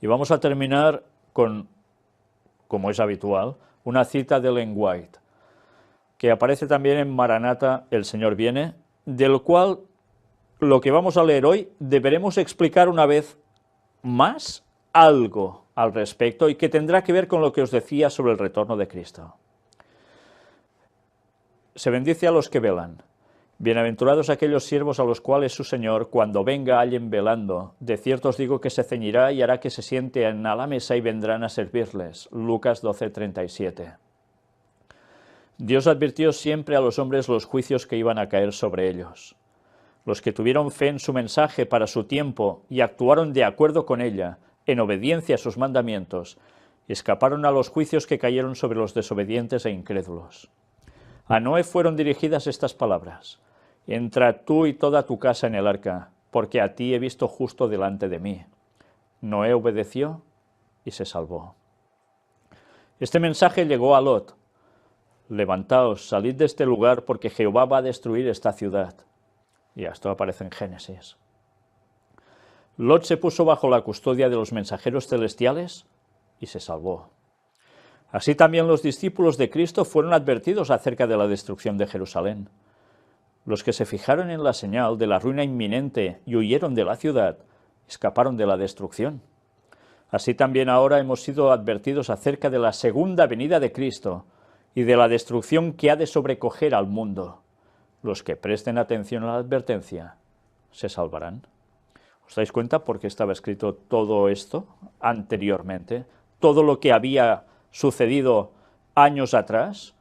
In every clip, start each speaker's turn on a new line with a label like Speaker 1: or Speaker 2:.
Speaker 1: Y vamos a terminar con, como es habitual, una cita de Ellen White, que aparece también en Maranata, el Señor viene, del cual lo que vamos a leer hoy deberemos explicar una vez más algo al respecto y que tendrá que ver con lo que os decía sobre el retorno de Cristo. Se bendice a los que velan. Bienaventurados aquellos siervos a los cuales su Señor, cuando venga, hallen velando. De cierto os digo que se ceñirá y hará que se sienten a la mesa y vendrán a servirles. Lucas 12:37. Dios advirtió siempre a los hombres los juicios que iban a caer sobre ellos. Los que tuvieron fe en su mensaje para su tiempo y actuaron de acuerdo con ella, en obediencia a sus mandamientos, escaparon a los juicios que cayeron sobre los desobedientes e incrédulos. A Noé fueron dirigidas estas palabras: entra tú y toda tu casa en el arca, porque a ti he visto justo delante de mí. Noé obedeció y se salvó. Este mensaje llegó a Lot: levantaos, salid de este lugar, porque Jehová va a destruir esta ciudad. Y esto aparece en Génesis. Lot se puso bajo la custodia de los mensajeros celestiales y se salvó. Así también los discípulos de Cristo fueron advertidos acerca de la destrucción de Jerusalén. Los que se fijaron en la señal de la ruina inminente y huyeron de la ciudad, escaparon de la destrucción. Así también ahora hemos sido advertidos acerca de la segunda venida de Cristo y de la destrucción que ha de sobrecoger al mundo. Los que presten atención a la advertencia se salvarán. ¿Os dais cuenta por qué estaba escrito todo esto anteriormente? Todo lo que había sucedido años atrás,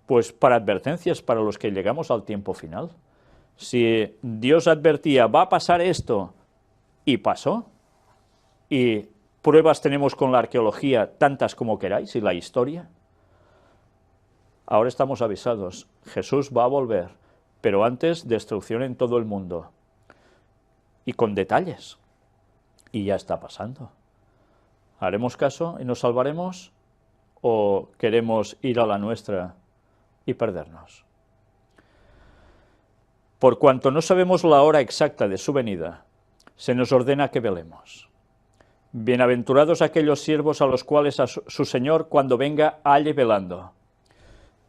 Speaker 1: pues para advertencias para los que llegamos al tiempo final. Si Dios advertía, va a pasar esto, y pasó, y pruebas tenemos con la arqueología tantas como queráis, y la historia, ahora estamos avisados, Jesús va a volver, pero antes destrucción en todo el mundo, y con detalles, y ya está pasando. ¿Haremos caso y nos salvaremos? ¿O queremos ir a la nuestra y perdernos? Por cuanto no sabemos la hora exacta de su venida, se nos ordena que velemos. Bienaventurados aquellos siervos a los cuales a su Señor, cuando venga, halle velando.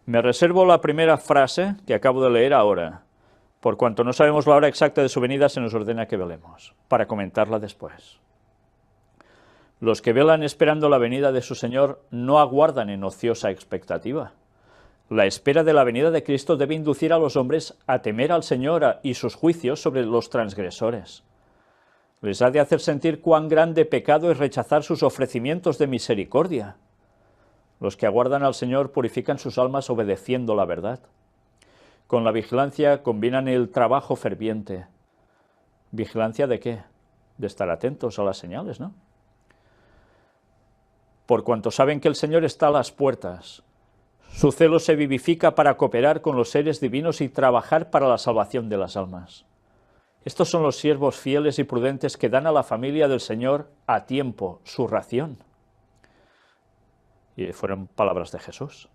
Speaker 1: Me reservo la primera frase que acabo de leer ahora. Por cuanto no sabemos la hora exacta de su venida, se nos ordena que velemos, para comentarla después. Los que velan esperando la venida de su Señor no aguardan en ociosa expectativa. La espera de la venida de Cristo debe inducir a los hombres a temer al Señor y sus juicios sobre los transgresores. Les ha de hacer sentir cuán grande pecado es rechazar sus ofrecimientos de misericordia. Los que aguardan al Señor purifican sus almas obedeciendo la verdad. Con la vigilancia combinan el trabajo ferviente. ¿Vigilancia de qué? De estar atentos a las señales, ¿no? Por cuanto saben que el Señor está a las puertas, su celo se vivifica para cooperar con los seres divinos y trabajar para la salvación de las almas. Estos son los siervos fieles y prudentes que dan a la familia del Señor a tiempo su ración. Y fueron palabras de Jesús.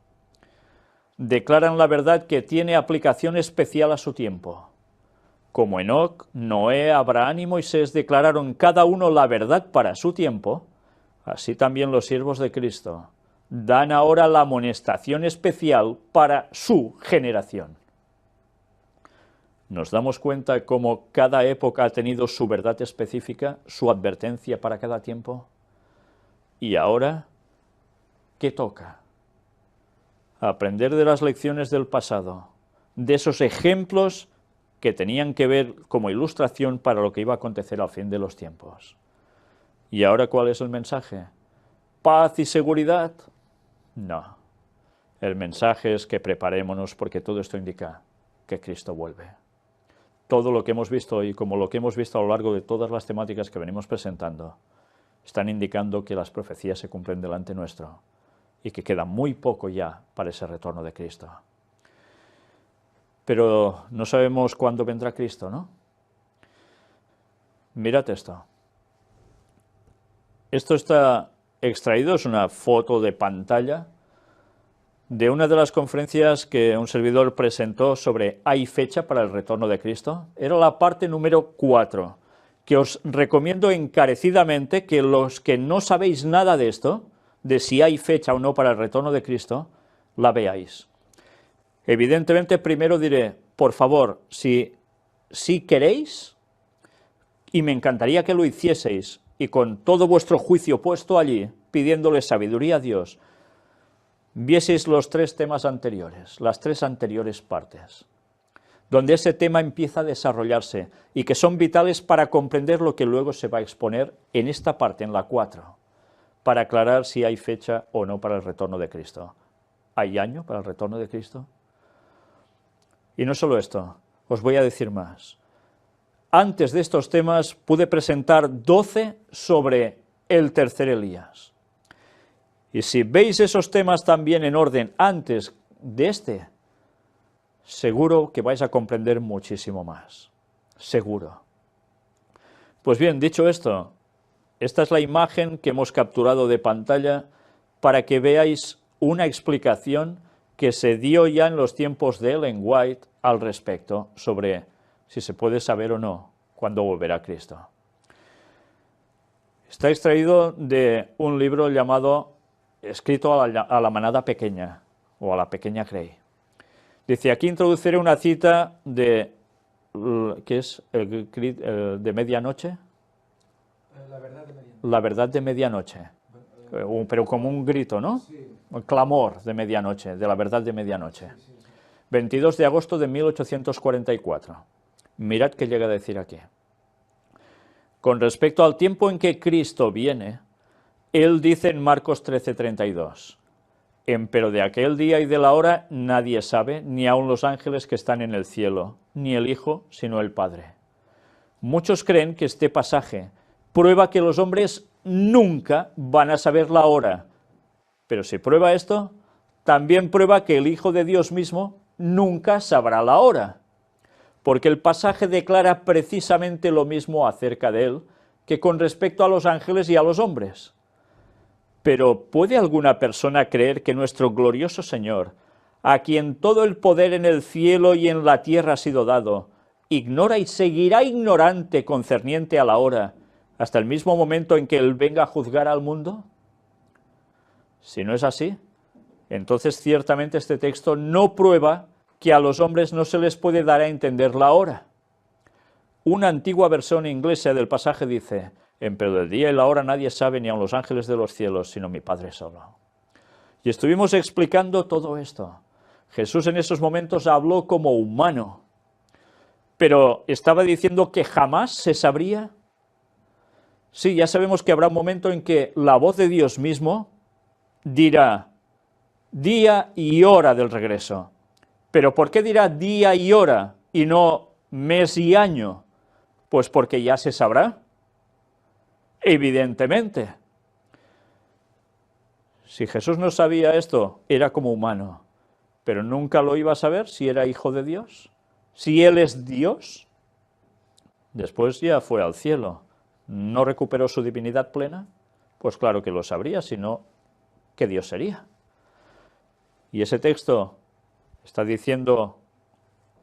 Speaker 1: Declaran la verdad que tiene aplicación especial a su tiempo. Como Enoc, Noé, Abraham y Moisés declararon cada uno la verdad para su tiempo, así también los siervos de Cristo dan ahora la amonestación especial para su generación. ¿Nos damos cuenta cómo cada época ha tenido su verdad específica, su advertencia para cada tiempo? Y ahora, ¿qué toca? Aprender de las lecciones del pasado, de esos ejemplos que tenían que ver como ilustración para lo que iba a acontecer al fin de los tiempos. ¿Y ahora cuál es el mensaje? ¿Paz y seguridad? No. El mensaje es que preparémonos porque todo esto indica que Cristo vuelve. Todo lo que hemos visto hoy, como lo que hemos visto a lo largo de todas las temáticas que venimos presentando, están indicando que las profecías se cumplen delante nuestro y que queda muy poco ya para ese retorno de Cristo. Pero no sabemos cuándo vendrá Cristo, ¿no? Mirad esto. Esto está extraído, es una foto de pantalla de una de las conferencias que un servidor presentó sobre ¿hay fecha para el retorno de Cristo? Era la parte número 4, que os recomiendo encarecidamente que los que no sabéis nada de esto, de si hay fecha o no para el retorno de Cristo, la veáis. Evidentemente, primero diré, por favor, si queréis, y me encantaría que lo hicieseis, y con todo vuestro juicio puesto allí, pidiéndole sabiduría a Dios, vieseis los 3 temas anteriores, las 3 anteriores partes, donde ese tema empieza a desarrollarse y que son vitales para comprender lo que luego se va a exponer en esta parte, en la 4, para aclarar si hay fecha o no para el retorno de Cristo. ¿Hay año para el retorno de Cristo? Y no solo esto, os voy a decir más. Antes de estos temas pude presentar 12 sobre el tercer Elías. Y si veis esos temas también en orden antes de este, seguro que vais a comprender muchísimo más. Seguro. Pues bien, dicho esto, esta es la imagen que hemos capturado de pantalla para que veáis una explicación que se dio ya en los tiempos de Ellen White al respecto, sobre si se puede saber o no cuándo volverá Cristo. Está extraído de un libro llamado Escrito a la manada pequeña, o a la pequeña Grey. Dice, aquí introduciré una cita de, ¿qué es? De medianoche.
Speaker 2: La verdad de medianoche.
Speaker 1: La verdad de medianoche. Pero como un grito, ¿no?
Speaker 2: Sí.
Speaker 1: Un clamor de medianoche, de la verdad de medianoche.
Speaker 2: Sí.
Speaker 1: 22 de agosto de 1844. Mirad qué llega a decir aquí. Con respecto al tiempo en que Cristo viene, él dice en Marcos 13:32, empero de aquel día y de la hora nadie sabe, ni aun los ángeles que están en el cielo, ni el Hijo, sino el Padre. Muchos creen que este pasaje prueba que los hombres nunca van a saber la hora, pero si prueba esto, también prueba que el Hijo de Dios mismo nunca sabrá la hora, porque el pasaje declara precisamente lo mismo acerca de él que con respecto a los ángeles y a los hombres. Pero ¿puede alguna persona creer que nuestro glorioso Señor, a quien todo el poder en el cielo y en la tierra ha sido dado, ignora y seguirá ignorante concerniente a la hora, hasta el mismo momento en que Él venga a juzgar al mundo? Si no es así, entonces ciertamente este texto no prueba que a los hombres no se les puede dar a entender la hora. Una antigua versión inglesa del pasaje dice, empero del día y la hora nadie sabe, ni aun los ángeles de los cielos, sino mi Padre solo. Y estuvimos explicando todo esto. Jesús en esos momentos habló como humano, pero estaba diciendo que jamás se sabría. Sí, ya sabemos que habrá un momento en que la voz de Dios mismo dirá día y hora del regreso. ¿Pero por qué dirá día y hora y no mes y año? Pues porque ya se sabrá. Evidentemente. Si Jesús no sabía esto, era como humano, pero nunca lo iba a saber si era hijo de Dios, si Él es Dios. Después ya fue al cielo. ¿No recuperó su divinidad plena? Pues claro que lo sabría, si no, ¿qué Dios sería? Y ese texto está diciendo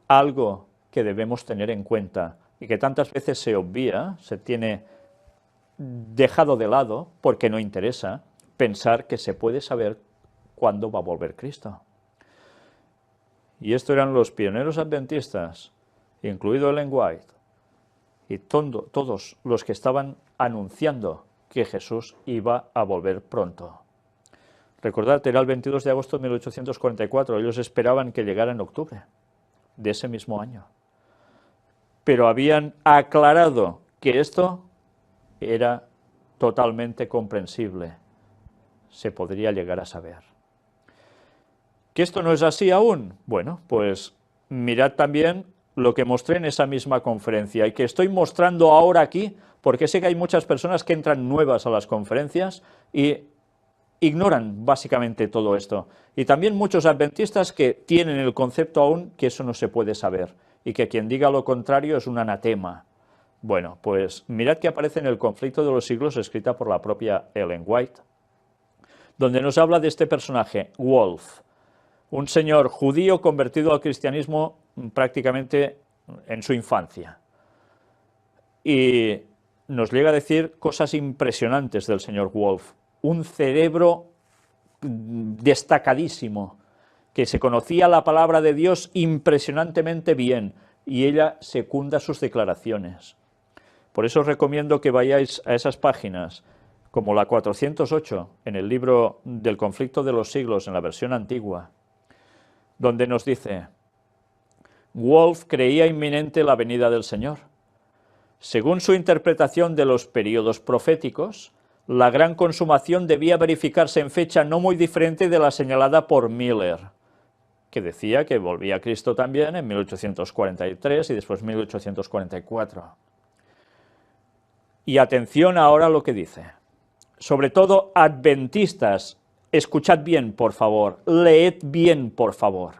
Speaker 1: algo que debemos tener en cuenta y que tantas veces se obvia, se tiene dejado de lado porque no interesa pensar que se puede saber cuándo va a volver Cristo. Y esto eran los pioneros adventistas, incluido Ellen White, y todos los que estaban anunciando que Jesús iba a volver pronto. Recordad, era el 22 de agosto de 1844, ellos esperaban que llegara en octubre de ese mismo año. Pero habían aclarado que esto era totalmente comprensible, se podría llegar a saber. ¿Que esto no es así aún? Bueno, pues mirad también lo que mostré en esa misma conferencia y que estoy mostrando ahora aquí, porque sé que hay muchas personas que entran nuevas a las conferencias y ignoran básicamente todo esto. Y también muchos adventistas que tienen el concepto aún que eso no se puede saber y que quien diga lo contrario es un anatema. Bueno, pues mirad que aparece en El conflicto de los siglos, escrita por la propia Ellen White, donde nos habla de este personaje, Wolf, un señor judío convertido al cristianismo prácticamente en su infancia. Y nos llega a decir cosas impresionantes del señor Wolf. Un cerebro destacadísimo, que se conocía la palabra de Dios impresionantemente bien, y ella secunda sus declaraciones. Por eso os recomiendo que vayáis a esas páginas, como la 408, en el libro del conflicto de los siglos, en la versión antigua, donde nos dice: Wolf creía inminente la venida del Señor. Según su interpretación de los períodos proféticos, la gran consumación debía verificarse en fecha no muy diferente de la señalada por Miller, que decía que volvía Cristo también en 1843 y después 1844. Y atención ahora a lo que dice. Sobre todo adventistas, escuchad bien, por favor, leed bien, por favor.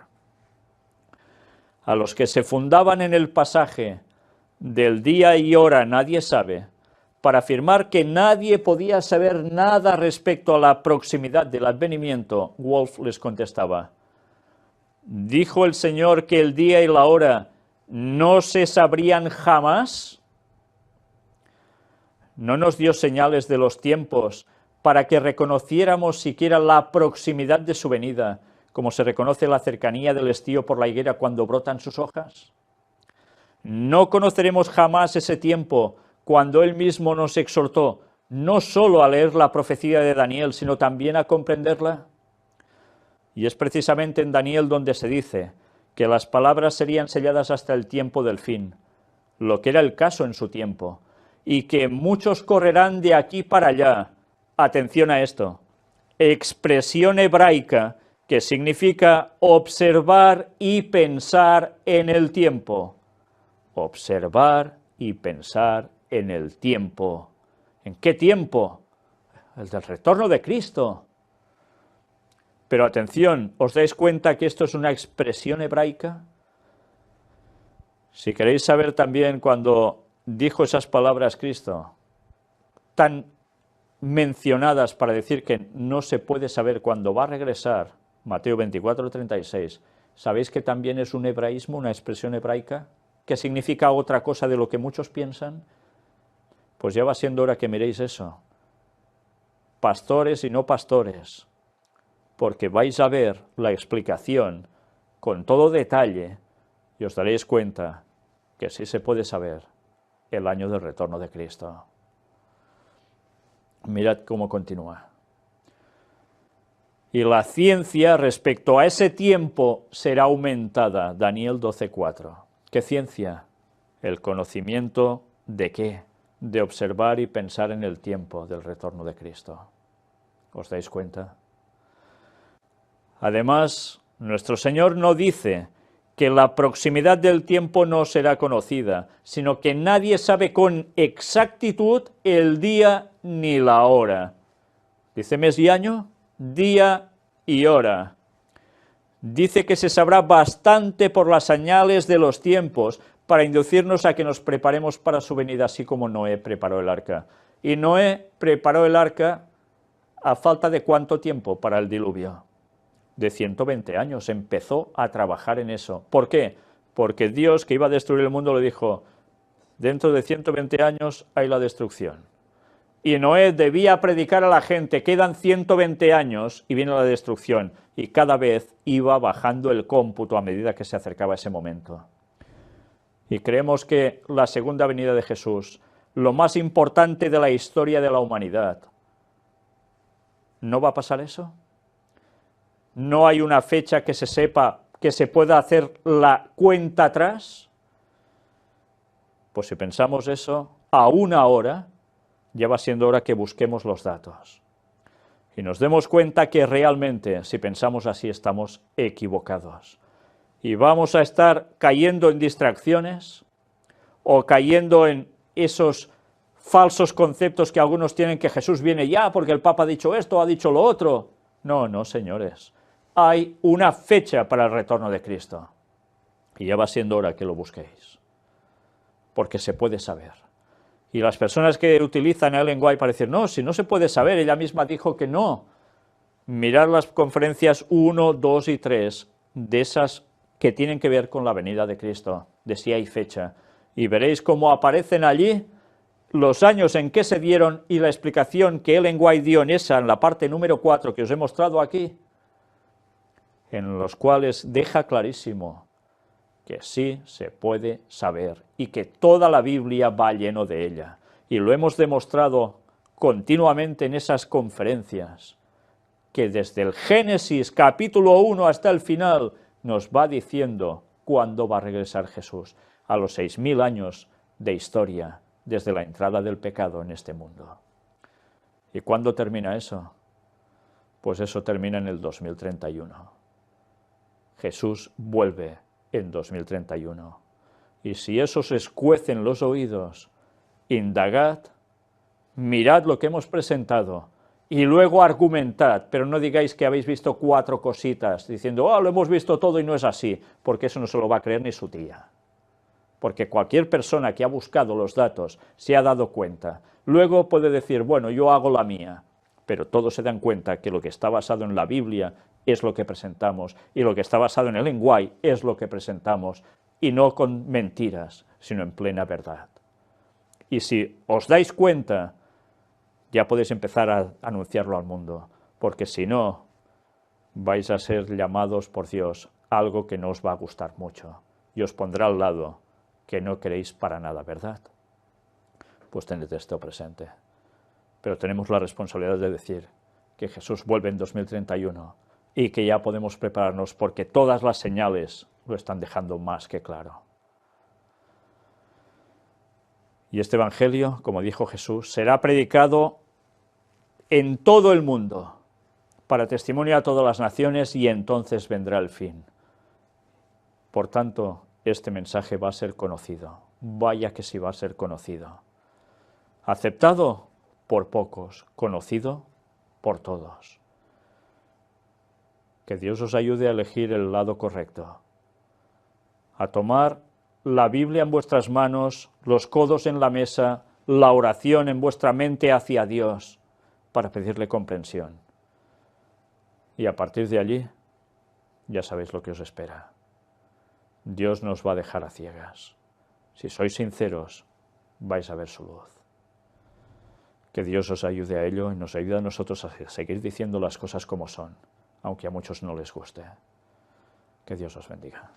Speaker 1: A los que se fundaban en el pasaje del día y hora nadie sabe, para afirmar que nadie podía saber nada respecto a la proximidad del advenimiento, Wolf les contestaba: ¿dijo el Señor que el día y la hora no se sabrían jamás? ¿No nos dio señales de los tiempos para que reconociéramos siquiera la proximidad de su venida, como se reconoce la cercanía del estío por la higuera cuando brotan sus hojas? No conoceremos jamás ese tiempo cuando Él mismo nos exhortó no solo a leer la profecía de Daniel, sino también a comprenderla. Y es precisamente en Daniel donde se dice que las palabras serían selladas hasta el tiempo del fin, lo que era el caso en su tiempo, y que muchos correrán de aquí para allá. Atención a esto, expresión hebraica que significa observar y pensar en el tiempo. Observar y pensar en el tiempo. ¿En qué tiempo? El del retorno de Cristo. Pero atención, ¿os dais cuenta que esto es una expresión hebraica? Si queréis saber también cuando dijo esas palabras Cristo, tan mencionadas para decir que no se puede saber cuándo va a regresar, Mateo 24:36, ¿sabéis que también es un hebraísmo, una expresión hebraica, que significa otra cosa de lo que muchos piensan? Pues ya va siendo hora que miréis eso. Pastores y no pastores, porque vais a ver la explicación con todo detalle y os daréis cuenta que sí se puede saber el año del retorno de Cristo. Mirad cómo continúa. Y la ciencia respecto a ese tiempo será aumentada. Daniel 12:4. ¿Qué ciencia? El conocimiento ¿de qué? De observar y pensar en el tiempo del retorno de Cristo. ¿Os dais cuenta? Además, nuestro Señor no dice que la proximidad del tiempo no será conocida, sino que nadie sabe con exactitud el día ni la hora. Dice mes y año, día y hora. Dice que se sabrá bastante por las señales de los tiempos para inducirnos a que nos preparemos para su venida, así como Noé preparó el arca. Y Noé preparó el arca a falta de ¿cuánto tiempo para el diluvio? De 120 años, empezó a trabajar en eso. ¿Por qué? Porque Dios, que iba a destruir el mundo, le dijo: dentro de 120 años hay la destrucción. Y Noé debía predicar a la gente: quedan 120 años y viene la destrucción. Y cada vez iba bajando el cómputo a medida que se acercaba ese momento. Y creemos que la segunda venida de Jesús, lo más importante de la historia de la humanidad, ¿no va a pasar eso? ¿No hay una fecha que se sepa, que se pueda hacer la cuenta atrás? Pues si pensamos eso, aún ahora, ya va siendo hora que busquemos los datos. Y nos demos cuenta que realmente, si pensamos así, estamos equivocados. Y vamos a estar cayendo en distracciones o cayendo en esos falsos conceptos que algunos tienen, que Jesús viene ya porque el Papa ha dicho esto, ha dicho lo otro. No, no, señores. Hay una fecha para el retorno de Cristo. Y ya va siendo hora que lo busquéis. Porque se puede saber. Y las personas que utilizan el lenguaje para decir, no, si no se puede saber, ella misma dijo que no. Mirad las conferencias 1, 2 y 3 de esas que tienen que ver con la venida de Cristo, de si hay fecha. Y veréis cómo aparecen allí los años en que se dieron y la explicación que Ellen White dio en la parte número 4 que os he mostrado aquí, en los cuales deja clarísimo que sí se puede saber y que toda la Biblia va lleno de ella. Y lo hemos demostrado continuamente en esas conferencias, que desde el Génesis capítulo 1 hasta el final nos va diciendo cuándo va a regresar Jesús, a los 6000 años de historia desde la entrada del pecado en este mundo. ¿Y cuándo termina eso? Pues eso termina en el 2031. Jesús vuelve en 2031. Y si eso os escuecen los oídos, indagad, mirad lo que hemos presentado y luego argumentad, pero no digáis que habéis visto 4 cositas, diciendo, lo hemos visto todo y no es así, porque eso no se lo va a creer ni su tía. Porque cualquier persona que ha buscado los datos se ha dado cuenta. Luego puede decir, bueno, yo hago la mía, pero todos se dan cuenta que lo que está basado en la Biblia es lo que presentamos, y lo que está basado en el Ellen White es lo que presentamos, y no con mentiras, sino en plena verdad. Y si os dais cuenta, ya podéis empezar a anunciarlo al mundo, porque si no, vais a ser llamados por Dios a algo que no os va a gustar mucho, y os pondrá al lado que no queréis para nada, ¿verdad? Pues tened esto presente. Pero tenemos la responsabilidad de decir que Jesús vuelve en 2031 y que ya podemos prepararnos porque todas las señales lo están dejando más que claro. Y este Evangelio, como dijo Jesús, será predicado en todo el mundo para testimonio a todas las naciones y entonces vendrá el fin. Por tanto, este mensaje va a ser conocido. Vaya que sí va a ser conocido. Aceptado por pocos, conocido por todos. Que Dios os ayude a elegir el lado correcto, a tomar la Biblia en vuestras manos, los codos en la mesa, la oración en vuestra mente hacia Dios, para pedirle comprensión. Y a partir de allí, ya sabéis lo que os espera. Dios nos va a dejar a ciegas. Si sois sinceros, vais a ver su luz. Que Dios os ayude a ello y nos ayude a nosotros a seguir diciendo las cosas como son, aunque a muchos no les guste. Que Dios os bendiga.